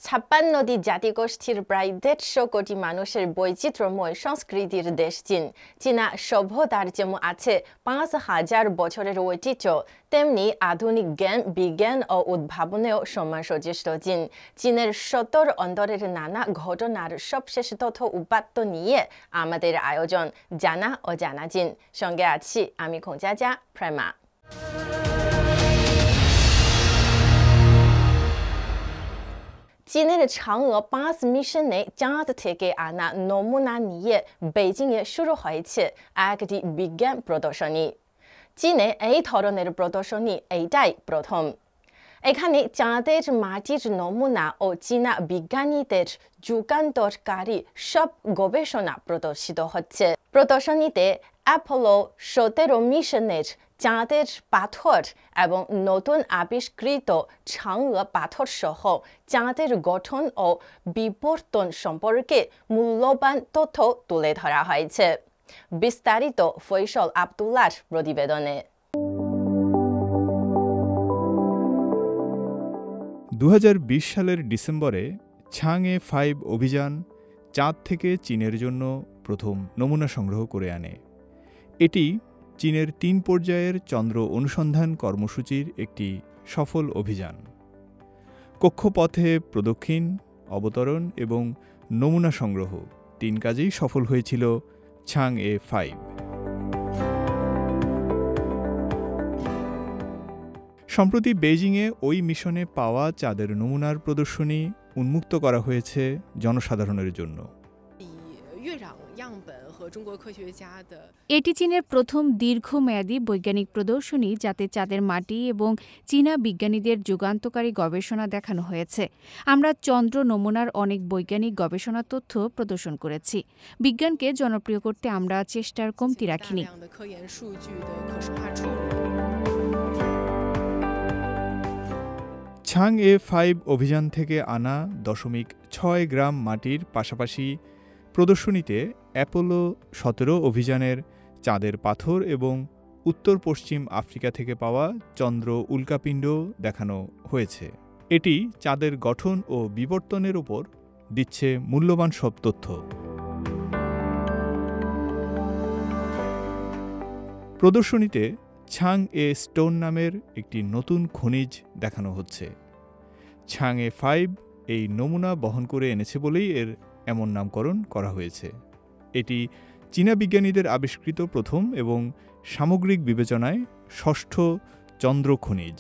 56টি জাতিগোষ্ঠীর প্রায় 150 কোটি মানুষের বৈচিত্র্যময় সংস্কৃতির দেশ চীন। চীনা সভ্যতার যেমন আছে 5000 বছরের ঐতিহ্য, তেমনি আধুনিক জ্ঞান, বিজ্ঞান ও উদ্ভাবনেও সম্মানসচেষ্ট চীন। চীনের 70 অন্তরের নানা ঘটনার সবশেষ তথ্য উপাত্ত নিয়ে আমাদের আয়োজন জানা ও জানা চীন। সঙ্গে আছি আমি খোঁজাজা প্রেমা। চীনের চাঙে 5 মিশনে চাঁদ থেকে আনা নমুনা নিয়ে বেইজিংয়ে শুরু হয়েছে একটি বিজ্ঞান প্রদর্শনী। চীনে এই ধরনের প্রদর্শনী এইটাই প্রথম। এখানে চাঁদের মাটির নমুনা ও চীনা বিজ্ঞানীদের যুগান্তরকারী সব গবেষণা প্রদর্শিত হচ্ছে। প্রদর্শনীতে অ্যাপোলো 17 মিশনের চাঁদের পাথর এবং নতুন আবিষ্কৃত চাঙে পাথর সহ চাঁদের গঠন ও বিবর্তন সম্পর্কে মূল্যবান তথ্য তুলে ধরা হয়েছে। বিস্তারিত ফয়সল আব্দুল্লাহর প্রতিবেদনে। 2020 সালের ডিসেম্বরে চাঙে 5 অভিযান চাঁদ থেকে চীনের জন্য প্রথম নমুনা সংগ্রহ করে আনে। এটি চীনের 3 পর্যায়ের চন্দ্র অনুসন্ধান কর্মসূচির একটি সফল অভিযান। কক্ষপথে প্রদক্ষিণ, অবতরণ এবং নমুনা সংগ্রহ 3 কাজেই সফল হয়েছিল চাঙে 5। সম্প্রতি বেইজিংয়ে ওই মিশনে পাওয়া চাঁদের নমুনার প্রদর্শনী উন্মুক্ত করা হয়েছে জনসাধারণের জন্য। এটি চীনের প্রথম দীর্ঘমেয়াদী বৈজ্ঞানিক প্রদর্শনী, যাতে চাঁদের মাটি এবং চীনা বিজ্ঞানীদের যুগান্তকারী গবেষণা দেখানো হয়েছে। আমরা চন্দ্র নমুনার অনেক বৈজ্ঞানিক গবেষণা তথ্য প্রদর্শন করেছি। বিজ্ঞানকে জনপ্রিয় করতে আমরা চেষ্টার কমতি রাখিনি। চাঙে 5 অভিযান থেকে আনা 0.6 গ্রাম মাটির পাশাপাশি প্রদর্শনীতে অ্যাপোলো 17 অভিযানের চাঁদের পাথর এবং উত্তর পশ্চিম আফ্রিকা থেকে পাওয়া চন্দ্র উল্কাপিণ্ড দেখানো হয়েছে। এটি চাঁদের গঠন ও বিবর্তনের উপর দিচ্ছে মূল্যবান সব তথ্য। প্রদর্শনীতে চাঙে স্টোন নামের একটি নতুন খনিজ দেখানো হচ্ছে। চাঙে 5 এই নমুনা বহন করে এনেছে বলেই এর এমন নামকরণ করা হয়েছে। এটি চীনা বিজ্ঞানীদের আবিষ্কৃত প্রথম এবং সামগ্রিক বিবেচনায় 6ষ্ঠ চন্দ্র খনিজ।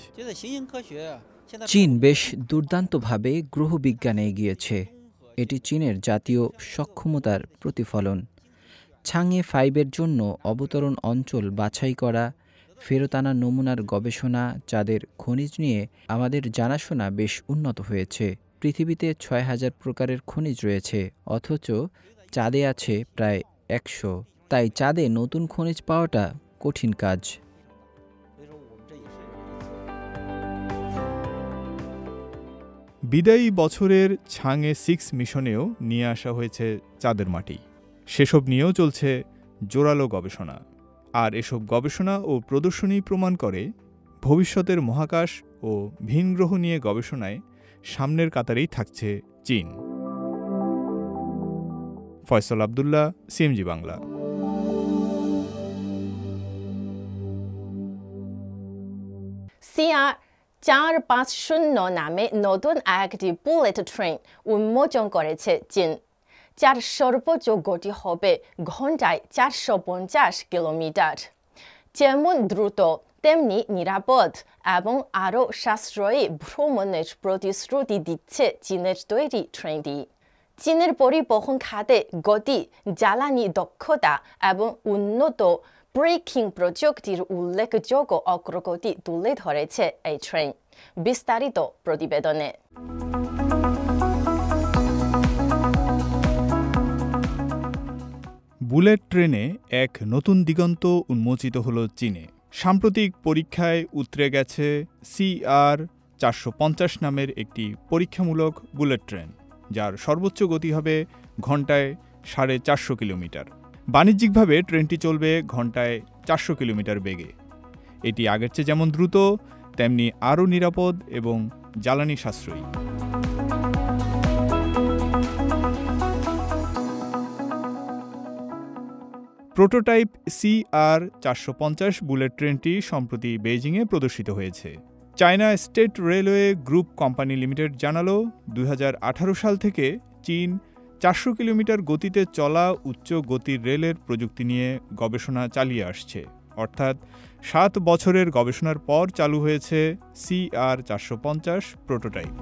চীন বেশ দুর্দান্তভাবে গ্রহবিজ্ঞানে এগিয়েছে। এটি চীনের জাতীয় সক্ষমতার প্রতিফলন। চাঙে 5-এর জন্য অবতরণ অঞ্চল বাছাই করা, ফেরত আনা নমুনার গবেষণা, চাঁদের খনিজ নিয়ে আমাদের জানাশোনা বেশ উন্নত হয়েছে। পৃথিবীতে 6000 প্রকারের খনিজ রয়েছে, অথচ চাঁদে আছে প্রায় 100। তাই চাঁদে নতুন খনিজ পাওয়াটা কঠিন কাজ। বিদায়ী বছরের চাঙে 6 মিশনেও নিয়ে আসা হয়েছে চাঁদের মাটি। সেসব নিয়েও চলছে জোরালো গবেষণা। আর এসব গবেষণা ও প্রদর্শনী প্রমাণ করে ভবিষ্যতের মহাকাশ ও ভিনগ্রহ নিয়ে গবেষণায় সামনের কাতারেই থাকছে চীন। ফয়সল আব্দুল্লাহ, সিএমজি বাংলা। CR450 নামে নতুন একটি বুলেট ট্রেন উন্মোচন করেছে চীন। যার সর্বোচ্চ গতি হবে ঘন্টায় 450 কিলোমিটার। যেমন দ্রুত, তেমনি নিরাপদ এবং আরও সাশ্রয়ী ভ্রমণের প্রতিশ্রুতি দিচ্ছে চীনের তৈরি ট্রেনটি। চীনের পরিবহন খাতে গতি, জ্বালানি দক্ষতা এবং উন্নত ব্রেকিং প্রযুক্তির উল্লেখযোগ্য অগ্রগতি তুলে ধরেছে এই ট্রেন। বিস্তারিত প্রতিবেদনে। বুলেট ট্রেনে এক নতুন দিগন্ত উন্মোচিত হল চীনে। সাম্প্রতিক পরীক্ষায় উতরে গেছে CR450 নামের একটি পরীক্ষামূলক বুলেট ট্রেন, যার সর্বোচ্চ গতি হবে ঘন্টায় 450 কিলোমিটার। বাণিজ্যিকভাবে ট্রেনটি চলবে ঘন্টায় 400 কিলোমিটার বেগে। এটি আগের চেয়ে যেমন দ্রুত, তেমনি আরও নিরাপদ এবং জ্বালানি সাশ্রয়ী। প্রোটোটাইপ CR450 বুলেট ট্রেনটি সম্প্রতি বেইজিংয়ে প্রদর্শিত হয়েছে। China state railway group company limited জানালো 2018 সাল থেকে চীন 400 কিলোমিটার গতিতে চলা উচ্চ গতির রেলের প্রযুক্তি নিয়ে গবেষণা চালিয়ে আসছে। অর্থাৎ 7 বছরের গবেষণার পর চালু হয়েছে CR450 প্রোটোটাইপ।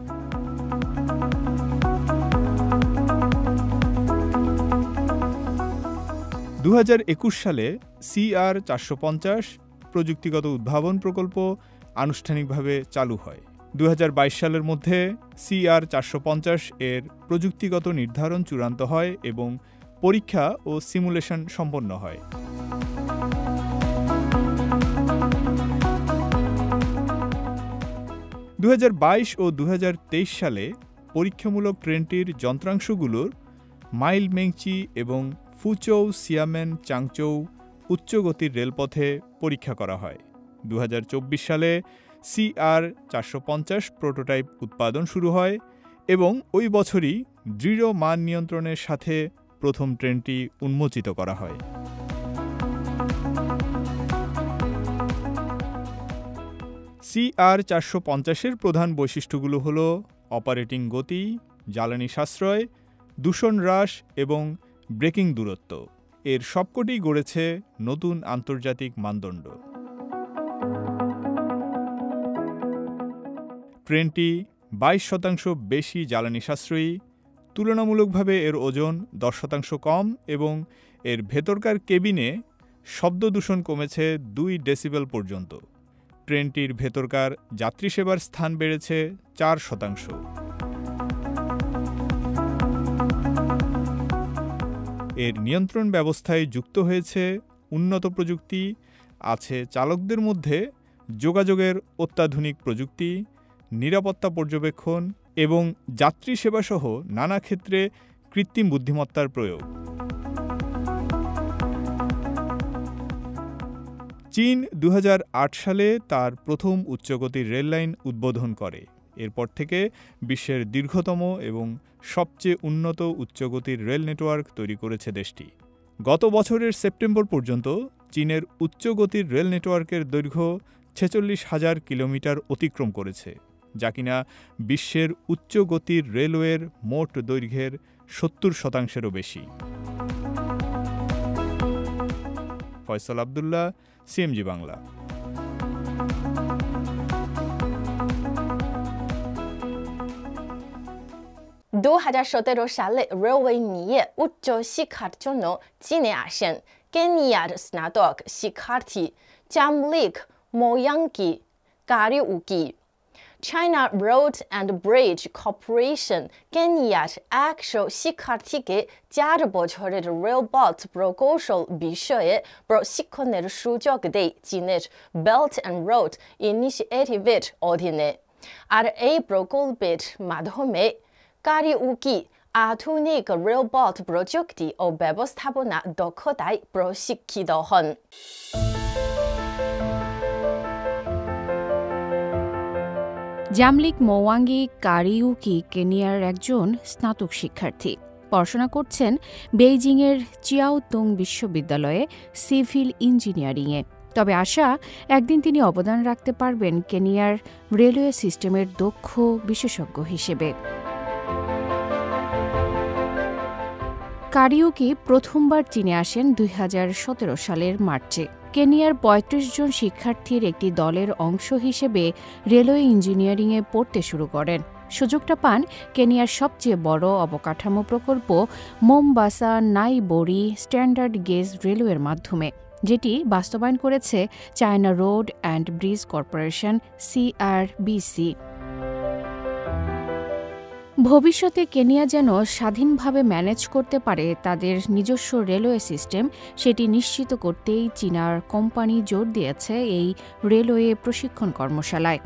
2021 সালে CR450 প্রযুক্তিগত উদ্ভাবন প্রকল্প আনুষ্ঠানিকভাবে চালু হয়। 2022 সালের মধ্যে CR450 এর প্রযুক্তিগত নির্ধারণ চূড়ান্ত হয় এবং পরীক্ষা ও সিমুলেশন সম্পন্ন হয়। 2022 ও 2023 সালে পরীক্ষামূলক ট্রেনটির যন্ত্রাংশগুলোর মাইল মেংচি এবং ফুচৌ সিয়ামেন চাংচৌ উচ্চগতির রেলপথে পরীক্ষা করা হয়। 2024 সালে CR450 প্রোটোটাইপ উৎপাদন শুরু হয় এবং ওই বছরই দৃঢ় মান নিয়ন্ত্রণের সাথে প্রথম ট্রেনটি উন্মোচিত করা হয়। CR450-এর প্রধান বৈশিষ্ট্যগুলো হল অপারেটিং গতি, জ্বালানি সাশ্রয়, দূষণ হ্রাস এবং ব্রেকিং দূরত্ব। এর সবকটি গড়েছে নতুন আন্তর্জাতিক মানদণ্ড। ট্রেনটি 22% বেশি জ্বালানি সাশ্রয়ী, তুলনামূলকভাবে এর ওজন 10% কম এবং এর ভেতরকার কেবিনে শব্দ দূষণ কমেছে 2 ডেসিবেল পর্যন্ত। ট্রেনটির ভেতরকার যাত্রী সেবার স্থান বেড়েছে 4%। এর নিয়ন্ত্রণ ব্যবস্থায় যুক্ত হয়েছে উন্নত প্রযুক্তি, আছে চালকদের মধ্যে যোগাযোগের অত্যাধুনিক প্রযুক্তি, নিরাপত্তা পর্যবেক্ষণ এবং যাত্রী সেবাসহ নানা ক্ষেত্রে কৃত্রিম বুদ্ধিমত্তার প্রয়োগ। চীন 2008 সালে তার প্রথম উচ্চগতির রেললাইন উদ্বোধন করে। এরপর থেকে বিশ্বের দীর্ঘতম এবং সবচেয়ে উন্নত উচ্চগতির রেল নেটওয়ার্ক তৈরি করেছে দেশটি। গত বছরের সেপ্টেম্বর পর্যন্ত চীনের উচ্চগতির রেল নেটওয়ার্কের দৈর্ঘ্য 46,000 কিলোমিটার অতিক্রম করেছে, যা কিনা বিশ্বের উচ্চগতির রেলওয়ের মোট দৈর্ঘ্যের 70%-এরও বেশি। ফয়সাল আব্দুল্লাহ, CMG বাংলা। 2017 সালে রেলওয়ে নিয়ে উচ্চ শিক্ষার জন্য চীনে আসেন কেনিয়ার স্নাতক শিক্ষার্থী জামলিক মোয়াঙ্গি কারিউকি। China Road and Bridge Corporation কেনিয়ার 100 শিক্ষার্থীকে 4 বছরের রেলপথ প্রকৌশল বিষয়ে প্রশিক্ষণের সুযোগ দেয় চীনের বেল্ট অ্যান্ড রোড ইনিশিয়েটিভের অধীনে। আর এই প্রকল্পের মাধ্যমে কারিউকি আধুনিক রেলপথ প্রযুক্তি ও ব্যবস্থাপনা দক্ষতায় প্রশিক্ষিত হন। জামলিক মোয়াঙ্গি কারিউকি কেনিয়ার একজন স্নাতক শিক্ষার্থী। পড়াশোনা করছেন বেইজিংয়ের চিয়াওতুং বিশ্ববিদ্যালয়ে সিভিল ইঞ্জিনিয়ারিংয়ে। তবে আশা একদিন তিনি অবদান রাখতে পারবেন কেনিয়ার রেলওয়ে সিস্টেমের দক্ষ বিশেষজ্ঞ হিসেবে। কারিউকি প্রথমবার চীনে আসেন 2017 সালের মার্চে। কেনিয়ার 35 জন শিক্ষার্থীর একটি দলের অংশ হিসেবে রেলওয়ে ইঞ্জিনিয়ারিংয়ে পড়তে শুরু করেন। সুযোগটা পান কেনিয়ার সবচেয়ে বড় অবকাঠামো প্রকল্প মোমবাসা নাইবোরি স্ট্যান্ডার্ড গেজ রেলওয়ের মাধ্যমে, যেটি বাস্তবায়ন করেছে China road and bridge corporation CRBC। ভবিষ্যতে কেনিয়া যেন স্বাধীনভাবে ম্যানেজ করতে পারে তাদের নিজস্ব রেলওয়ে সিস্টেম, সেটি নিশ্চিত করতেই চীনার কোম্পানি জোর দিয়েছে এই রেলওয়ে প্রশিক্ষণ কর্মশালায়।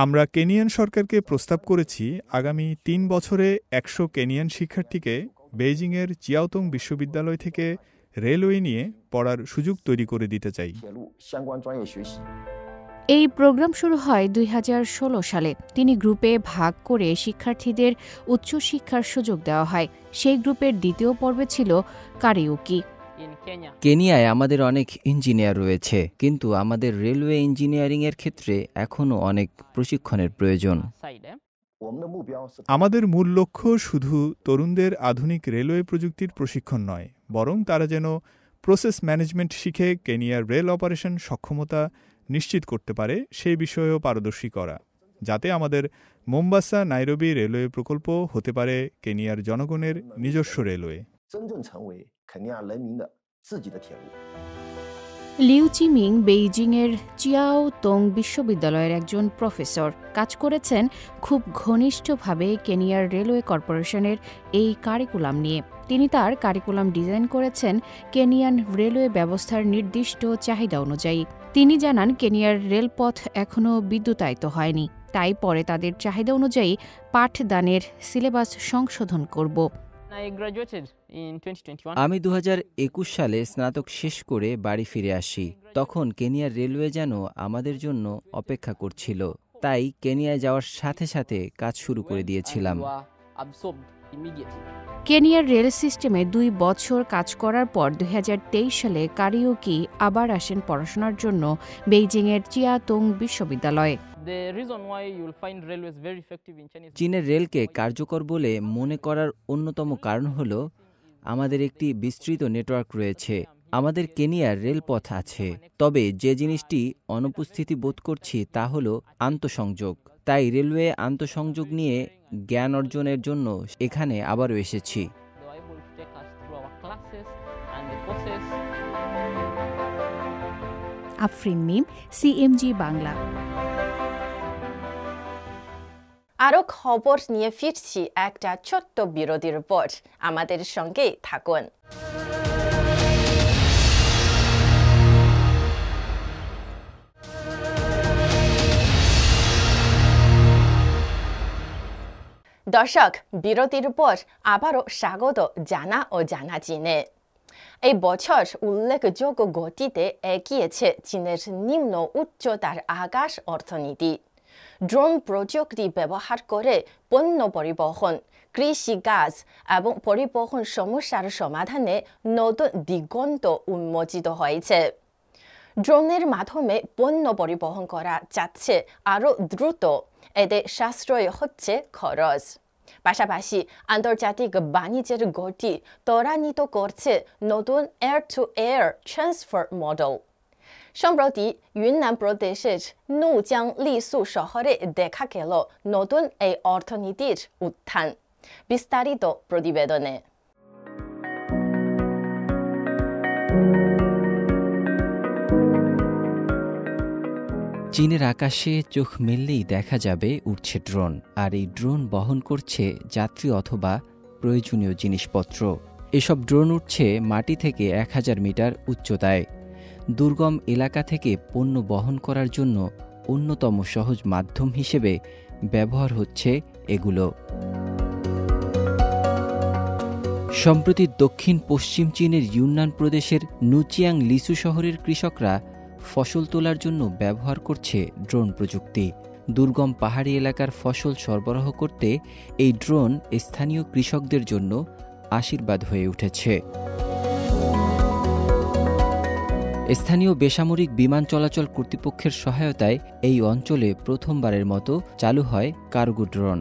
আমরা কেনিয়ান সরকারকে প্রস্তাব করেছি আগামী 3 বছরে 100 কেনিয়ান শিক্ষার্থীকে বেইজিংয়ের চিয়াওতুং বিশ্ববিদ্যালয় থেকে রেলওয়ে নিয়ে পড়ার সুযোগ তৈরি করে দিতে চাই। এই প্রোগ্রাম শুরু হয় 2016 সালে। তিনি গ্রুপে ভাগ করে শিক্ষার্থীদের উচ্চশিক্ষার সুযোগ দেওয়া হয়। সেই গ্রুপের দ্বিতীয় পর্বে ছিল কারিউকি। কেনিয়ায় আমাদের অনেক ইঞ্জিনিয়ার রয়েছে, কিন্তু আমাদের রেলওয়ে ইঞ্জিনিয়ারিংয়ের ক্ষেত্রে এখনও অনেক প্রশিক্ষণের প্রয়োজন। আমাদের মূল লক্ষ্য শুধু তরুণদের আধুনিক রেলওয়ে প্রযুক্তির প্রশিক্ষণ নয়, বরং তারা যেন প্রসেস ম্যানেজমেন্ট শিখে কেনিয়ার রেল অপারেশন সক্ষমতা নিশ্চিত করতে পারে সেই বিষয়েও পারদর্শী করা, যাতে আমাদের মোম্বাসা নাইরোবি রেলওয়ে প্রকল্প হতে পারে কেনিয়ার জনগণের নিজস্ব রেলওয়ে। লিউ চিমিং বেইজিংয়ের চিয়াও তোং বিশ্ববিদ্যালয়ের একজন প্রফেসর, কাজ করেছেন খুব ঘনিষ্ঠভাবে কেনিয়ার রেলওয়ে কর্পোরেশনের এই কারিকুলাম নিয়ে। তিনি তার কারিকুলাম ডিজাইন করেছেন কেনিয়ান রেলওয়ে ব্যবস্থার নির্দিষ্ট চাহিদা অনুযায়ী। তিনি জানান, কেনিয়ার রেলপথ এখনও বিদ্যুতায়িত হয়নি, তাই পরে তাদের চাহিদা অনুযায়ী পাঠদানের সিলেবাস সংশোধন করব। আমি 2021 সালে স্নাতক শেষ করে বাড়ি ফিরে আসি। তখন কেনিয়ার রেলওয়ে যেন আমাদের জন্য অপেক্ষা করছিল, তাই কেনিয়ায় যাওয়ার সাথে সাথে কাজ শুরু করে দিয়েছিলাম। কেনিয়ার রেল সিস্টেমে 2 বছর কাজ করার পর 2023 সালে কারিউকি আবার আসেন পড়াশোনার জন্য বেইজিংয়ের চিয়াতং বিশ্ববিদ্যালয়ে। চীনের রেলকে কার্যকর বলে মনে করার অন্যতম কারণ হল আমাদের একটি বিস্তৃত নেটওয়ার্ক রয়েছে। আমাদের কেনিয়ার রেলপথ আছে, তবে যে জিনিসটি অনুপস্থিতি বোধ করছি তা হল আন্তঃসংযোগ। তাই রেলওয়ে আন্তঃসংযোগ নিয়ে জ্ঞান অর্জনের জন্য এখানে আবারও এসেছি। আফরিন মিম, CMG বাংলা। আরও খবর নিয়ে ফিরছি একটা ছোট্ট বিরতির পর, আমাদের সঙ্গে থাকুন। দর্শক, বিরতির পর আবারও স্বাগত জানা ও জানা চীনে। এই বছর উল্লেখযোগ্য গতিতে এগিয়েছে চীনের নিম্ন উচ্চতার আকাশ অর্থনীতি। ড্রোন প্রযুক্তি ব্যবহার করে পণ্য পরিবহন, কৃষিকাজ এবং পরিবহন সমস্যার সমাধানে নতুন দিগন্ত উন্মোচিত হয়েছে। ড্রোনের মাধ্যমে পণ্য পরিবহন করা যাচ্ছে আরও দ্রুত, এতে সাশ্রয় হচ্ছে খরচ। পাশাপাশি আন্তর্জাতিক বাণিজ্যের গতি ত্বরান্বিত করছে নতুন air two air transfer model. সম্প্রতি ইউনান প্রদেশের নুজিয়াং লিসু শহরে দেখা গেল নতুন এই অর্থনীতির উত্থান। বিস্তারিত প্রতিবেদনে। চীনের আকাশে চোখ মেললেই দেখা যাবে উড়ছে ড্রোন, আর এই ড্রোন বহন করছে যাত্রী অথবা প্রয়োজনীয় জিনিসপত্র। এসব ড্রোন উঠছে মাটি থেকে 1000 মিটার উচ্চতায়। দুর্গম এলাকা থেকে পণ্য বহন করার জন্য অন্যতম সহজ মাধ্যম হিসেবে ব্যবহার হচ্ছে এগুলো। সম্প্রতি দক্ষিণ পশ্চিম চীনের ইউনান প্রদেশের নুচিয়াং লিসু শহরের কৃষকরা ফসল তোলার জন্য ব্যবহার করছে ড্রোন প্রযুক্তি। দুর্গম পাহাড়ি এলাকার ফসল সরবরাহ করতে এই ড্রোন স্থানীয় কৃষকদের জন্য আশীর্বাদ হয়ে উঠেছে। স্থানীয় বেসামরিক বিমান চলাচল কর্তৃপক্ষের সহায়তায় এই অঞ্চলে প্রথমবারের মতো চালু হয় কার্গো ড্রোন।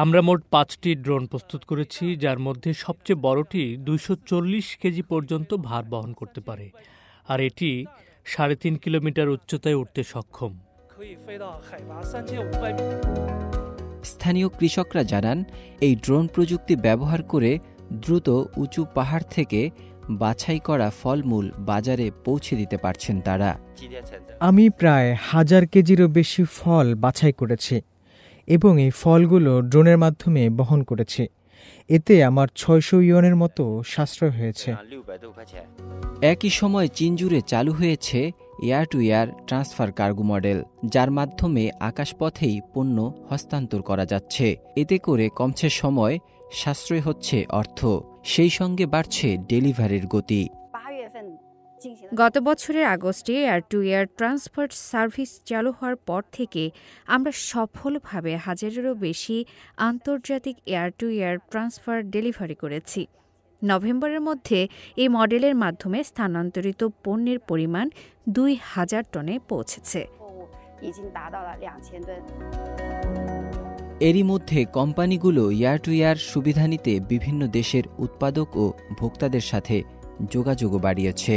আমরা মোট 5টি ড্রোন প্রস্তুত করেছি, যার মধ্যে সবচেয়ে বড়টি 240 কেজি পর্যন্ত ভার বহন করতে পারে, আর এটি 3.5 কিলোমিটার উচ্চতায় উঠতে সক্ষম। স্থানীয় কৃষকরা জানান, এই ড্রোন প্রযুক্তি ব্যবহার করে দ্রুত উঁচু পাহাড় থেকে বাছাই করা ফলমূল বাজারে পৌঁছে দিতে পারছেন তারা। আমি প্রায় 1000 কেজিরও বেশি ফল বাছাই করেছি এবং এই ফলগুলো ড্রোনের মাধ্যমে বহন করেছি। এতে আমার 600 ইউয়ানের মতো সাশ্রয় হয়েছে। একই সময় চীন জুড়ে চালু হয়েছে air two air transfer cargo model, যার মাধ্যমে আকাশপথেই পণ্য হস্তান্তর করা যাচ্ছে। এতে করে কমছে সময়, সাশ্রয় হচ্ছে অর্থ, সেই সঙ্গে বাড়ছে ডেলিভারির গতি। গত বছরের আগস্টে air two air transfer service চালু হওয়ার পর থেকে আমরা সফলভাবে 1000-এরও বেশি আন্তর্জাতিক air two air transfer delivery করেছি। নভেম্বরের মধ্যে এই মডেলের মাধ্যমে স্থানান্তরিত পণ্যের পরিমাণ ২,০০০ টনে পৌঁছেছে। এরই মধ্যে কোম্পানিগুলো ইয়ার টু ইয়ার সুবিধা নিতে বিভিন্ন দেশের উৎপাদক ও ভোক্তাদের সাথে যোগাযোগও বাড়িয়েছে।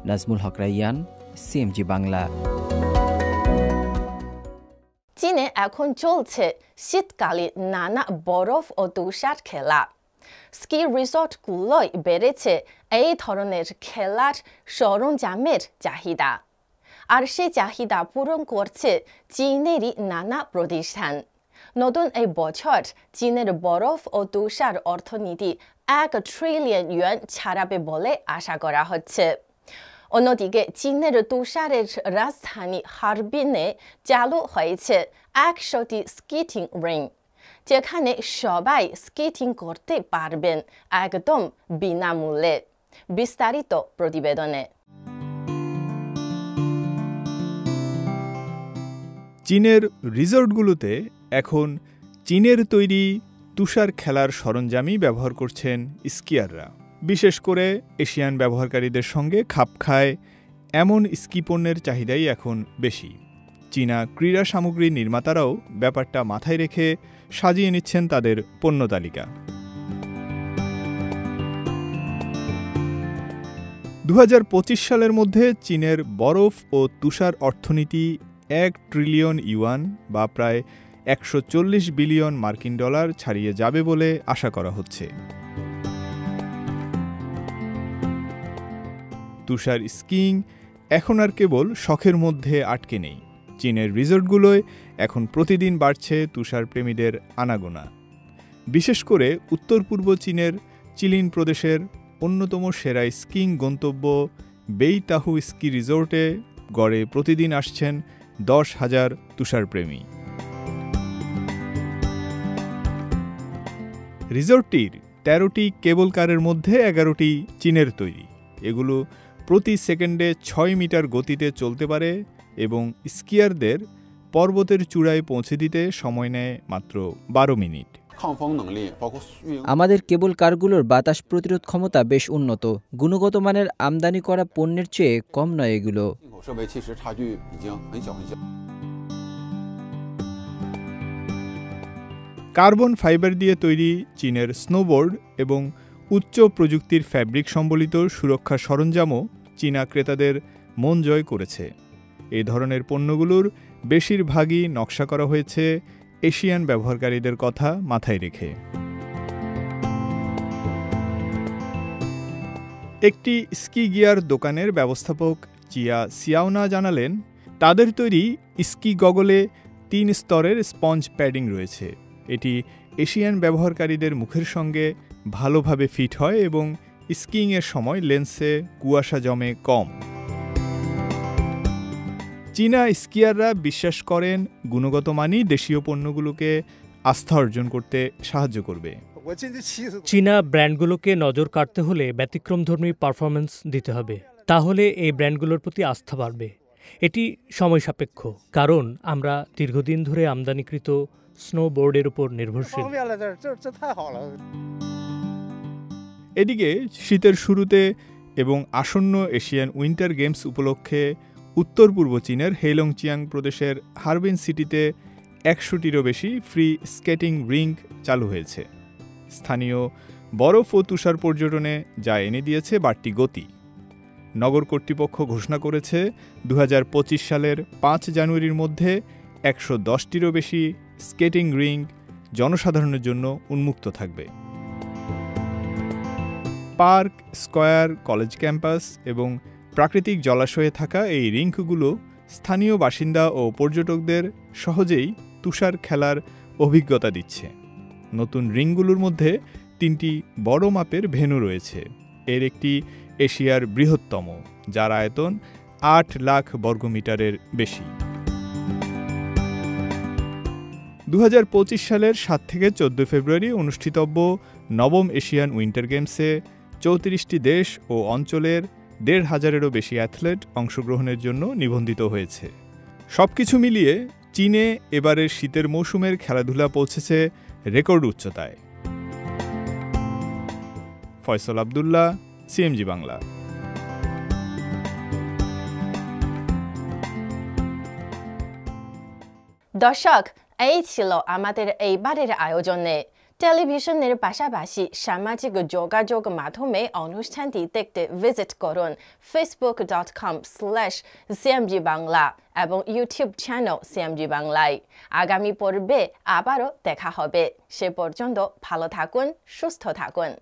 নাজমুল হক রাইয়ান, সিএমজি বাংলা। চীনে এখন চলছে শীতকালীন নানা বরফ ও তুষার খেলা। স্কি রিসর্টগুলোয় বেড়েছে এই ধরনের খেলার সরঞ্জামের চাহিদা, আর সেই চাহিদা পূরণ করছে চীনেরই নানা প্রতিষ্ঠান। নতুন এই বছর চীনের বরফ ও তুষার অর্থনীতি 1 ট্রিলিয়ন ইউয়ান ছাড়াবে বলে আশা করা হচ্ছে। অন্যদিকে চীনের তুষারের রাজধানী হারবিনে চালু হয়েছে 100টি স্কেটিং রিং, যেখানে সবাই স্কেটিং করতে পারবেন একদম বিনামূল্যে। বিস্তারিত প্রতিবেদনে। চীনের রিসর্টগুলোতে এখন চীনের তৈরি তুষার খেলার সরঞ্জামই ব্যবহার করছেন স্কিয়াররা। বিশেষ করে এশিয়ান ব্যবহারকারীদের সঙ্গে খাপ খায় এমন স্কি পণ্যের চাহিদাই এখন বেশি। চীনা ক্রীড়া সামগ্রী নির্মাতারাও ব্যাপারটা মাথায় রেখে সাজিয়ে নিচ্ছেন তাদের পণ্য তালিকা। 2025 সালের মধ্যে চীনের বরফ ও তুষার অর্থনীতি 1 ট্রিলিয়ন ইউয়ান বা প্রায় 140 বিলিয়ন মার্কিন ডলার ছাড়িয়ে যাবে বলে আশা করা হচ্ছে। তুষার স্কিইং এখন আর কেবল শখের মধ্যে আটকে নেই। চীনের রিসর্টগুলোয় এখন প্রতিদিন বাড়ছে তুষার প্রেমীদের আনাগোনা। বিশেষ করে উত্তর পূর্ব চীনের চিলিন প্রদেশের অন্যতম সেরা স্কিইং গন্তব্য বেইতাহু স্কি রিসর্টে গড়ে প্রতিদিন আসছেন 10,000 তুষারপ্রেমী। রিসর্টটির 13টি কেবল কারের মধ্যে 11টি চীনের তৈরি। এগুলো প্রতি সেকেন্ডে 6 মিটার গতিতে চলতে পারে এবং স্কিয়ারদের পর্বতের চূড়ায় পৌঁছে দিতে সময় নেয় মাত্র 12 মিনিট। আমাদের কেবল কারগুলোর বাতাস প্রতিরোধ ক্ষমতা বেশ উন্নত। গুণগত মানের আমদানি করা পণ্যের চেয়ে কম নয় এগুলো। কার্বন ফাইবার দিয়ে তৈরি চীনের স্নোবোর্ড এবং উচ্চ প্রযুক্তির ফ্যাব্রিক সম্বলিত সুরক্ষা সরঞ্জামও চীনা ক্রেতাদের মন জয় করেছে। এই ধরনের পণ্যগুলোর বেশিরভাগই নকশা করা হয়েছে এশিয়ান ব্যবহারকারীদের কথা মাথায় রেখে। একটি স্কি গিয়ার দোকানের ব্যবস্থাপক চিয়া সিয়াওনা জানালেন, তাদের তৈরি স্কি গগলে 3 স্তরের স্পঞ্জ প্যাডিং রয়েছে। এটি এশিয়ান ব্যবহারকারীদের মুখের সঙ্গে ভালোভাবে ফিট হয় এবং স্কিইংয়ের সময় লেন্সে কুয়াশা জমে কম। চীনা স্কিয়াররা বিশ্বাস করেন গুণগত মানই দেশীয় পণ্যগুলোকে আস্থা অর্জন করতে সাহায্য করবে। চীনা ব্র্যান্ডগুলোকে নজর কাটতে হলে ব্যতিক্রমধর্মী পারফরম্যান্স দিতে হবে, তাহলে এই ব্র্যান্ডগুলোর প্রতি আস্থা বাড়বে। এটি সময় সাপেক্ষ, কারণ আমরা দীর্ঘদিন ধরে আমদানিকৃত স্নোবোর্ডের উপর নির্ভরশীল। এদিকে শীতের শুরুতে এবং আসন্ন এশিয়ান উইন্টার গেমস উপলক্ষে উত্তর পূর্ব চীনের হেইলংচিয়াং প্রদেশের হারবিন সিটিতে 100টিরও বেশি ফ্রি স্কেটিং রিং চালু হয়েছে। স্থানীয় বরফ ও তুষার পর্যটনে যা এনে দিয়েছে বাড়তি গতি। নগর কর্তৃপক্ষ ঘোষণা করেছে 2025 সালের 5 জানুয়ারির মধ্যে 110টিরও বেশি স্কেটিং রিং জনসাধারণের জন্য উন্মুক্ত থাকবে। পার্ক, স্কয়ার, কলেজ ক্যাম্পাস এবং প্রাকৃতিক জলাশয়ে থাকা এই রিংগুলো স্থানীয় বাসিন্দা ও পর্যটকদের সহজেই তুষার খেলার অভিজ্ঞতা দিচ্ছে। নতুন রিংগুলোর মধ্যে 3টি বড় মাপের ভেন্যু রয়েছে। এর একটি এশিয়ার বৃহত্তম, যার আয়তন 8 লাখ বর্গমিটারের বেশি। 2025 সালের 7 থেকে 14 ফেব্রুয়ারি অনুষ্ঠিতব্য নবম এশিয়ান উইন্টার গেমসে 34টি দেশ ও অঞ্চলের 1,500-এরও বেশি অ্যাথলেট অংশগ্রহণের জন্য নিবন্ধিত হয়েছে। সবকিছু মিলিয়ে চীনে এবারের শীতের মৌসুমের খেলাধুলা পৌঁছেছে রেকর্ড উচ্চতায়। ফয়সাল আবদুল্লাহ, সিএমজি বাংলা। দর্শক, এই ছিল আমাদের এইবারের আয়োজনে। টেলিভিশনের পাশাপাশি সামাজিক যোগাযোগ মাধ্যমে অনুষ্ঠানটি দেখতে ভিজিট করুন facebook.com/cmg বাংলা এবং ইউটিউব চ্যানেল সিএমজি বাংলায়। আগামী পর্বে আবারও দেখা হবে। সে পর্যন্ত ভালো থাকুন, সুস্থ থাকুন।